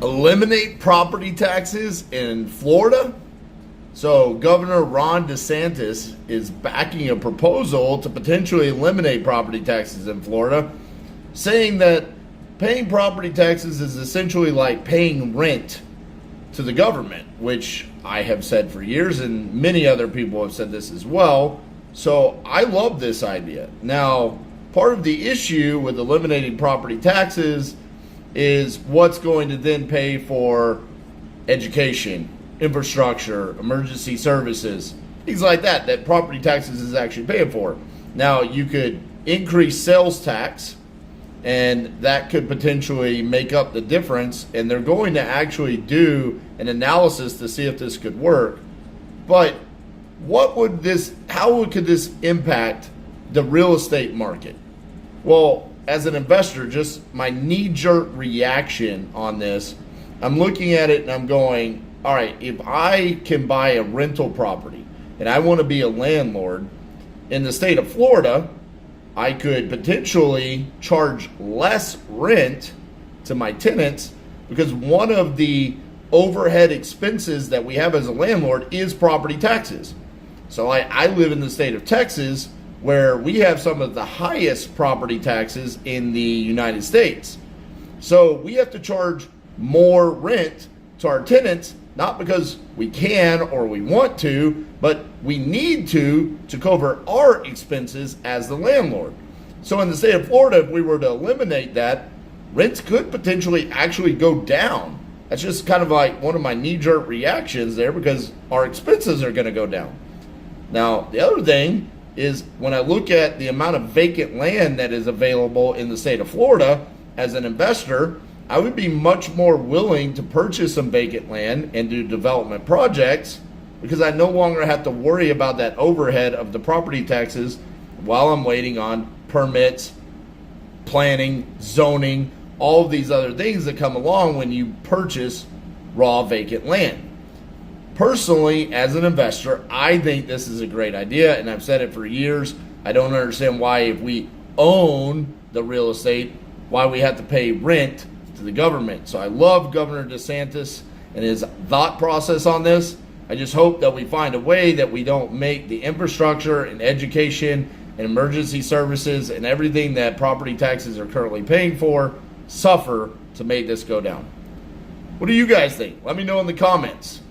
eliminate property taxes in Florida. So Governor Ron DeSantis is backing a proposal to potentially eliminate property taxes in Florida, saying that paying property taxes is essentially like paying rent to the government, which I have said for years, and many other people have said this as well. So I love this idea. Now, part of the issue with eliminating property taxes is what's going to then pay for education, infrastructure, emergency services, things like that, that property taxes is actually paying for. Now, you could increase sales tax, and that could potentially make up the difference, and they're going to actually do an analysis to see if this could work. But how could this impact the real estate market? Well, as an investor, just my knee-jerk reaction on this, I'm looking at it and I'm going, all right, if I can buy a rental property and I want to be a landlord in the state of Florida, I could potentially charge less rent to my tenants because one of the overhead expenses that we have as a landlord is property taxes. So I live in the state of Texas, where we have some of the highest property taxes in the United States. So we have to charge more rent to our tenants, not because we can or we want to, but we need to cover our expenses as the landlord. So in the state of Florida, if we were to eliminate that, rents could potentially actually go down. That's just kind of like one of my knee-jerk reactions there, because our expenses are going to go down. Now, the other thing is when I look at the amount of vacant land that is available in the state of Florida, as an investor, I would be much more willing to purchase some vacant land and do development projects, because I no longer have to worry about that overhead of the property taxes while I'm waiting on permits, planning, zoning, all of these other things that come along when you purchase raw vacant land. Personally, as an investor, I think this is a great idea, and I've said it for years. I don't understand why, if we own the real estate, why we have to pay rent to the government. So I love Governor DeSantis and his thought process on this. I just hope that we find a way that we don't make the infrastructure and education and emergency services and everything that property taxes are currently paying for suffer to make this go down. What do you guys think? Let me know in the comments.